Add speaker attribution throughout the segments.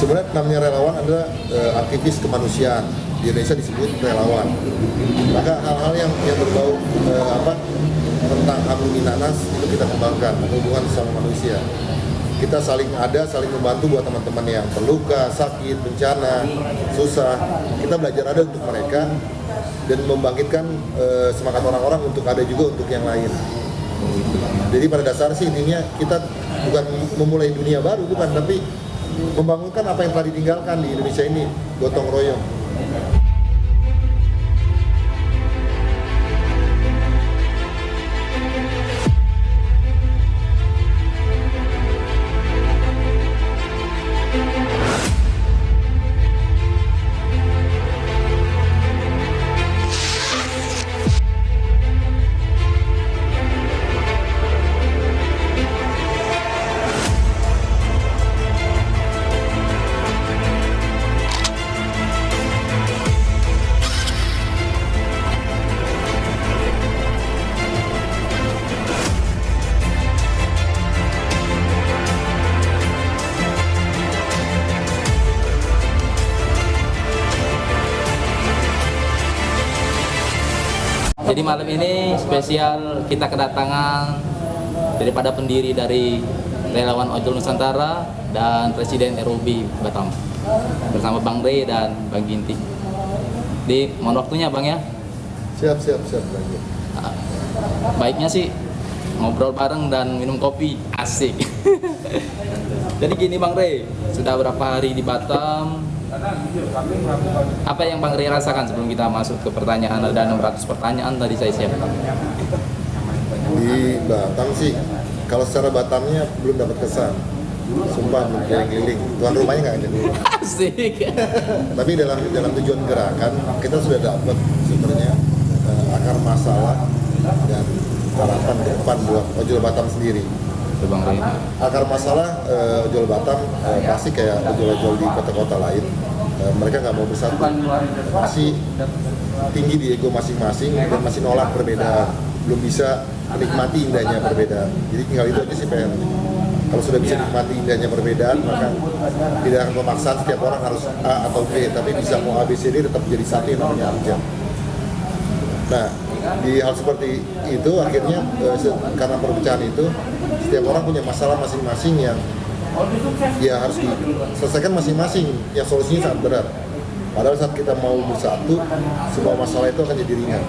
Speaker 1: Sebenarnya namanya relawan adalah aktivis kemanusiaan. Di Indonesia disebut relawan. Maka hal-hal yang berbau tentang hak Minanas itu kita kembangkan, hubungan sama manusia. Kita saling membantu buat teman-teman yang terluka, sakit, bencana, susah. Kita belajar ada untuk mereka dan membangkitkan semangat orang-orang untuk ada juga untuk yang lain. Jadi pada dasar sih intinya kita bukan memulai dunia baru, bukan, tapi membangunkan apa yang telah ditinggalkan di Indonesia ini, gotong royong.
Speaker 2: Jadi malam ini spesial kita kedatangan daripada pendiri dari Relawan Ojol Nusantara dan Presiden ROB Batam bersama Bang Rey dan Bang Ginting. Mohon waktunya Bang ya.
Speaker 1: Siap.
Speaker 2: Baiknya sih ngobrol bareng dan minum kopi, asik. Jadi gini Bang Rey, sudah berapa hari di Batam? Apa yang Bang Rey rasakan sebelum kita masuk ke pertanyaan? Ada 600 pertanyaan tadi saya siapkan.
Speaker 1: Di Batam sih, kalau secara Batamnya belum dapat kesan. Sumpah belum keliling-keliling. Tuan rumahnya nggak ada dulu.
Speaker 2: Asik.
Speaker 1: Tapi dalam tujuan gerakan kita sudah dapat sebenarnya akar masalah dan harapan ke depan buat ojol Batam sendiri.
Speaker 2: Bang Rey.
Speaker 1: Akar masalah ojol Batam pasti kayak ojol-ojol di kota-kota lain. Mereka nggak mau bersatu, masih tinggi di ego masing-masing dan masih nolak perbedaan, belum bisa menikmati indahnya perbedaan. Jadi tinggal itu aja sih PR. Kalau sudah bisa menikmati indahnya perbedaan, maka tidak akan pemaksaan setiap orang harus A atau B, tapi bisa mau A, B, C, D tetap jadi satu yang namanya Abjad. Nah, di hal seperti itu akhirnya karena perpecahan itu setiap orang punya masalah masing-masing yang ya harus diselesaikan masing-masing, yang solusinya sangat berat. Padahal saat kita mau bersatu, semua masalah itu akan jadi ringan.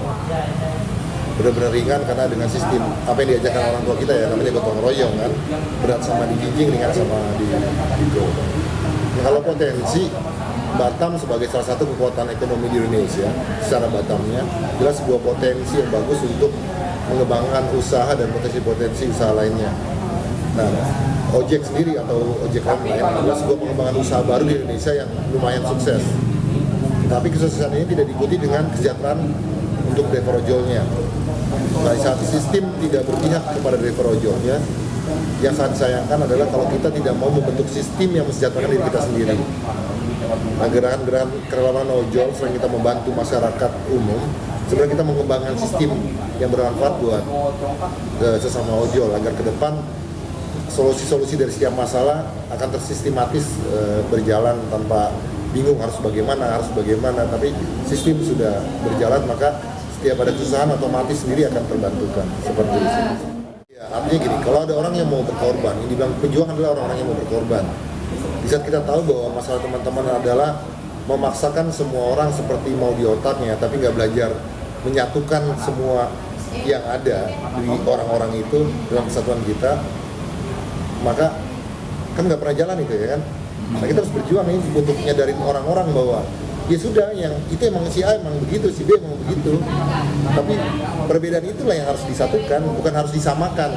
Speaker 1: Benar-benar ringan karena dengan sistem apa yang diajarkan orang tua kita ya, namanya gotong royong kan, berat sama dijinjing, ringan sama digo. Nah, kalau potensi Batam sebagai salah satu kekuatan ekonomi di Indonesia, secara Batamnya jelas sebuah potensi yang bagus untuk mengembangkan usaha dan potensi-potensi usaha lainnya. Nah, ojek sendiri atau ojek online adalah sebuah pengembangan usaha baru di Indonesia yang lumayan sukses. Tapi kesuksesan ini tidak diikuti dengan kesejahteraan untuk driver ojolnya. Nah, saat sistem tidak berpihak kepada driver ojolnya, yang sangat disayangkan adalah kalau kita tidak mau membentuk sistem yang mensejahterakan diri kita sendiri. Nah, gerakan-gerakan kerelawanan ojol selain kita membantu masyarakat umum, sebenarnya kita mengembangkan sistem yang bermanfaat buat sesama ojol agar ke depan solusi-solusi dari setiap masalah akan tersistematis berjalan tanpa bingung harus bagaimana, tapi sistem sudah berjalan, maka setiap ada kesusahan otomatis sendiri akan terbantukan seperti itu. Ya, artinya gini, kalau ada orang yang mau berkorban, yang dibilang pejuang adalah orang-orang yang mau berkorban. Di saat kita tahu bahwa masalah teman-teman adalah memaksakan semua orang seperti mau di otaknya, tapi nggak belajar menyatukan semua yang ada di orang-orang itu dalam kesatuan kita, maka kan nggak pernah jalan itu ya kan. Nah, kita harus berjuang ini untuk nyadarin orang-orang bahwa ya sudah, yang itu emang si A emang begitu, si B emang begitu, tapi perbedaan itulah yang harus disatukan, bukan harus disamakan.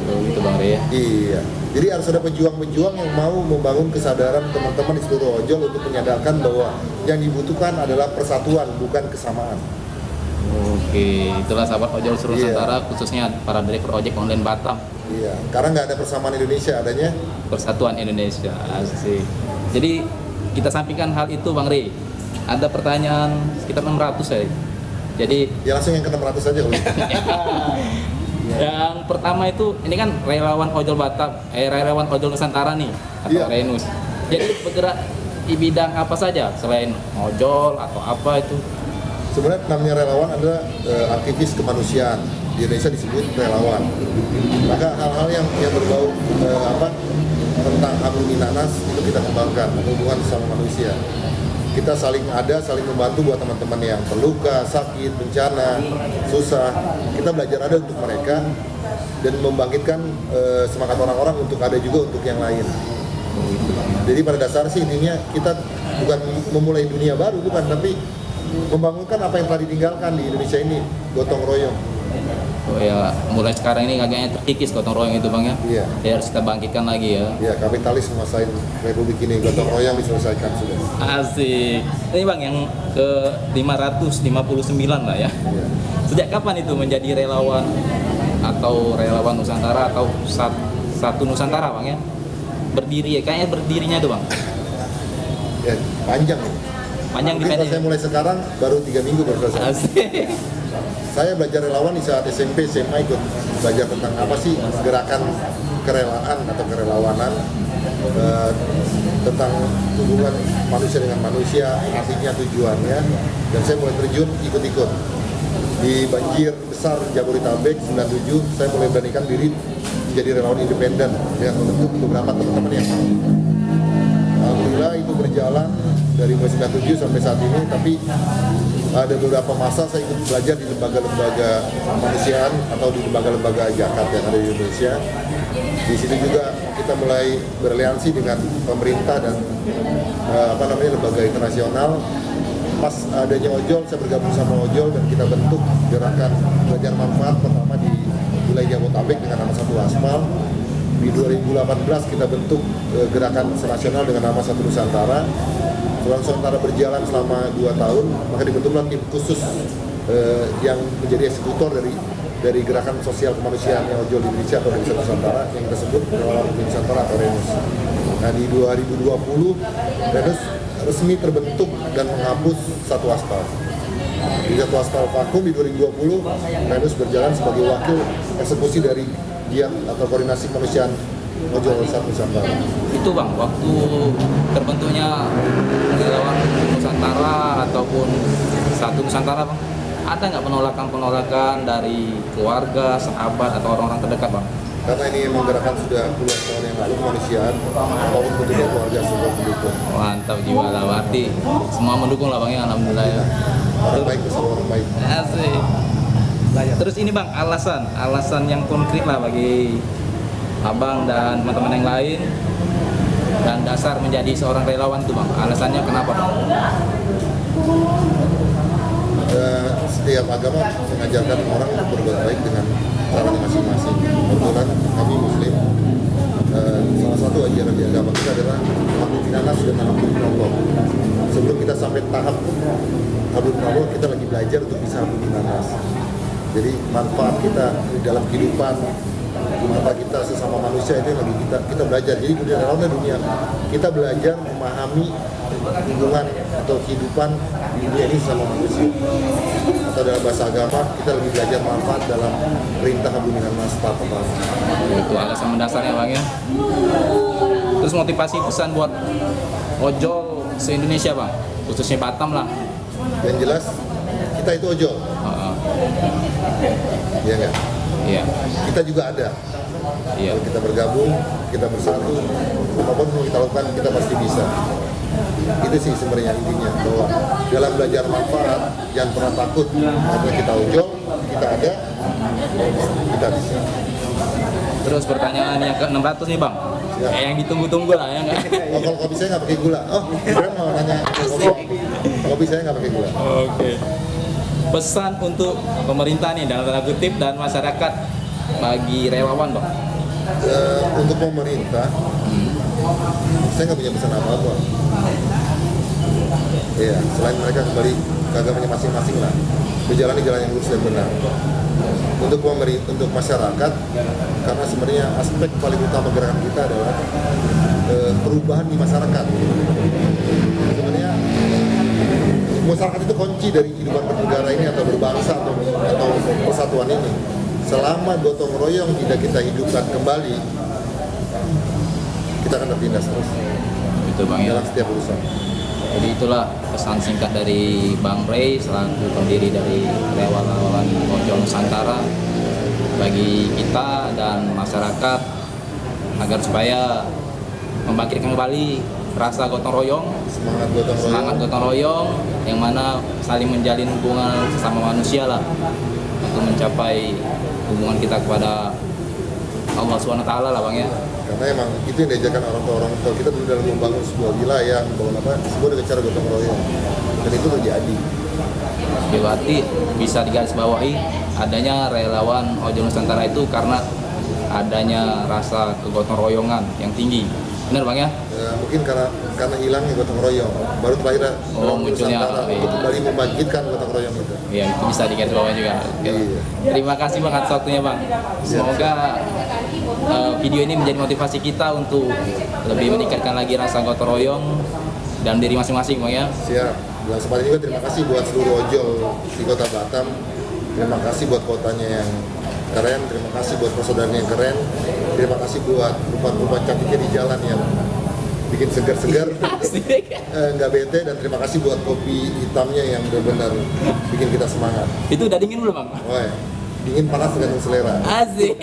Speaker 2: Gitu Bang Rey ya.
Speaker 1: Iya, jadi harus ada pejuang-pejuang yang mau membangun kesadaran teman-teman di seluruh ojol untuk menyadarkan bahwa yang dibutuhkan adalah persatuan, bukan kesamaan.
Speaker 2: Oke, itulah sahabat ojol seluruh Nusantara, khususnya para driver ojek online Batam.
Speaker 1: Iya, karena nggak ada persamaan Indonesia, adanya
Speaker 2: Persatuan Indonesia. Asik. Jadi kita sampaikan hal itu Bang Rey. Ada pertanyaan sekitar 600 ya. Jadi
Speaker 1: ya langsung yang ke 600 aja kalau
Speaker 2: yang pertama itu, ini kan relawan ojol Batam, relawan ojol Nusantara nih, atau Renus. Jadi bergerak di bidang apa saja selain ojol atau apa itu?
Speaker 1: Sebenarnya namanya relawan adalah aktivis kemanusiaan. Di Indonesia disebut relawan. Maka hal-hal yang berbau tentang hablum minanas itu kita kembangkan, hubungan sama manusia. Kita saling membantu buat teman-teman yang terluka, sakit, bencana, susah. Kita belajar ada untuk mereka dan membangkitkan semangat orang-orang untuk ada juga untuk yang lain. Jadi pada dasar sih intinya kita bukan memulai dunia baru, bukan, tapi membangunkan apa yang telah ditinggalkan di Indonesia ini, gotong royong.
Speaker 2: Oh ya, mulai sekarang ini agaknya terkikis gotong royong itu Bang ya?
Speaker 1: Iya.
Speaker 2: Ya harus kita bangkitkan lagi ya.
Speaker 1: Iya, kapitalis menguasai Republik ini, gotong royong diselesaikan sudah.
Speaker 2: Asik. Ini Bang yang ke 559 lah ya.
Speaker 1: Iya.
Speaker 2: Sejak kapan itu menjadi relawan atau relawan Nusantara atau satu Nusantara Bang ya? Berdiri ya, kayaknya berdirinya tuh Bang.
Speaker 1: Ya, panjang.
Speaker 2: Panjang di
Speaker 1: Mungkin kalau
Speaker 2: pendek.
Speaker 1: saya mulai sekarang baru 3 minggu baru selesai.
Speaker 2: Asik.
Speaker 1: Saya belajar relawan di saat SMP, SMA ikut belajar tentang apa sih gerakan kerelaan atau kerelawanan, tentang hubungan manusia dengan manusia, artinya tujuannya, dan saya mulai terjun ikut-ikut. Di banjir besar Jabodetabek 97, saya mulai beranikan diri menjadi relawan independen dengan membentuk beberapa teman-teman yang mau. Alhamdulillah itu berjalan dari mulai 97 sampai saat ini, tapi ada beberapa masa saya ikut belajar di lembaga-lembaga kemanusiaan atau di lembaga-lembaga zakat yang ada di Indonesia. Di sini juga kita mulai beraliansi dengan pemerintah dan lembaga internasional. Pas adanya ojol, saya bergabung sama ojol dan kita bentuk gerakan belajar manfaat pertama di wilayah Jabodetabek dengan nama Satu Aspal. Di 2018 kita bentuk gerakan nasional dengan nama Satu Nusantara. Nusantara berjalan selama 2 tahun, maka dibentuklah tim khusus yang menjadi eksekutor dari gerakan sosial kemanusiaan yang ojol di Indonesia atau dari Satu Nusantara yang kita sebut Relawan Nusantara atau RENUS. Nah di 2020 RENUS resmi terbentuk dan menghapus Satu Aspal. Di Satu Aspal vakum di 2020 RENUS berjalan sebagai wakil eksekusi dari Giat atau koordinasi kemanusiaan ojol Satu Nusantara.
Speaker 2: Itu Bang, waktu terbentuknya relawan Nusantara ataupun Satu Nusantara Bang, ada nggak penolakan-penolakan dari keluarga, sahabat atau orang-orang terdekat Bang?
Speaker 1: Karena ini memang gerakan sudah puluhan tahun yang lalu kemanusiaan, apapun bentuknya keluarga semua mendukung.
Speaker 2: Mantap jiwa lah, berarti semua mendukung lah Bang ya, alhamdulillah ya.
Speaker 1: Orang baik bersama orang baik.
Speaker 2: Asik. Terus ini Bang, alasan yang konkret lah bagi Abang dan teman-teman yang lain dan dasar menjadi seorang relawan itu Bang, alasannya kenapa Bang?
Speaker 1: Setiap agama mengajarkan orang untuk berbuat baik dengan caranya masing-masing. Kebetulan kami Muslim, salah satu ajaran di agama kita adalah hablum minanas dan hablum minallah. Sebelum kita sampai tahap hablum minallah, kita lagi belajar untuk bisa hablum minanas. Jadi manfaat kita di dalam kehidupan, manfaat kita sesama manusia itu lagi kita belajar. Jadi dunia relawan dunia kita belajar memahami hubungan atau kehidupan di dunia ini sama manusia. Atau dalam bahasa agama kita lebih belajar manfaat dalam perintah hablum minanas tahap pertama.
Speaker 2: Itu alasan mendasarnya Bang ya. Terus motivasi pesan buat ojol se-Indonesia Bang, khususnya Batam lah.
Speaker 1: Yang jelas kita itu ojol. Iya nggak?
Speaker 2: Iya.
Speaker 1: Kita juga ada.
Speaker 2: Iya.
Speaker 1: Kalau kita bergabung, kita bersatu, apapun yang kita lakukan kita pasti bisa. Itu sih sebenarnya intinya, bahwa dalam belajar manfaat jangan pernah takut karena kita ojol, kita ada, kita bisa.
Speaker 2: Terus pertanyaan yang ke-600 nih Bang,
Speaker 1: Ya.
Speaker 2: yang ditunggu-tunggu lah ya nggak?
Speaker 1: Oh, kalau kopi saya nggak pakai gula. Oh, sebenarnya mau nanya kopi saya nggak pakai gula.
Speaker 2: Oke. Pesan untuk pemerintah nih dalam tanda kutip dan masyarakat bagi relawan Bang.
Speaker 1: Untuk pemerintah, saya nggak punya pesan apa-apa. Iya, selain mereka kembali ke agamanya masing-masing lah, menjalani jalan yang lurus dan benar. Untuk pemerintah, untuk masyarakat, karena sebenarnya aspek paling utama gerakan kita adalah perubahan di masyarakat. Sebenarnya masyarakat itu kunci dari kehidupan bernegara ini atau berbangsa atau persatuan ini. Selama gotong royong tidak kita hidupkan kembali, kita akan tertindas terus.
Speaker 2: Betul Bang ya.
Speaker 1: dalam setiap urusan.
Speaker 2: Jadi itulah pesan singkat dari Bang Ray selaku pendiri dari relawan ojol Nusantara bagi kita dan masyarakat agar supaya membangkitkan kembali rasa gotong royong, semangat gotong royong yang mana saling menjalin hubungan sesama manusia lah untuk mencapai hubungan kita kepada Allah SWT lah Bang ya.
Speaker 1: Karena emang itu yang diajarkan orang tua kita dulu dalam membangun sebuah wilayah, membangun apa, sebuah dengan cara gotong royong, dan itu terjadi.
Speaker 2: Berarti bisa digarisbawahi adanya relawan ojol Nusantara itu karena adanya rasa kegotong royongan yang tinggi. Benar Bang ya?
Speaker 1: Ya, mungkin karena hilangnya gotong royong, baru terlahir
Speaker 2: munculnya
Speaker 1: untuk kembali membangkitkan gotong royong itu.
Speaker 2: Iya, itu bisa digarisbawahi juga.
Speaker 1: Iya.
Speaker 2: Terima kasih Bang atas waktunya Bang. Semoga video ini menjadi motivasi kita untuk lebih meningkatkan lagi rasa gotong royong dan diri masing-masing Bang ya.
Speaker 1: Siap. Dalam kesempatan juga terima kasih buat seluruh ojol di Kota Batam. Terima kasih buat kotanya yang keren, terima kasih buat persaudaranya yang keren, terima kasih buat rupa-rupa cantiknya di jalan yang bikin segar-segar, nggak bete, dan terima kasih buat kopi hitamnya yang benar-benar bikin kita semangat.
Speaker 2: Itu udah dingin belum Bang?
Speaker 1: Woi, dingin panas tergantung selera.
Speaker 2: Asik.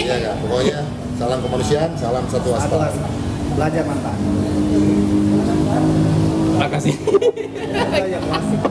Speaker 1: Iya kan, pokoknya salam kemanusiaan, salam satu aspal.
Speaker 3: Belajar mantap.
Speaker 2: Terima kasih.
Speaker 3: Belajar klasik.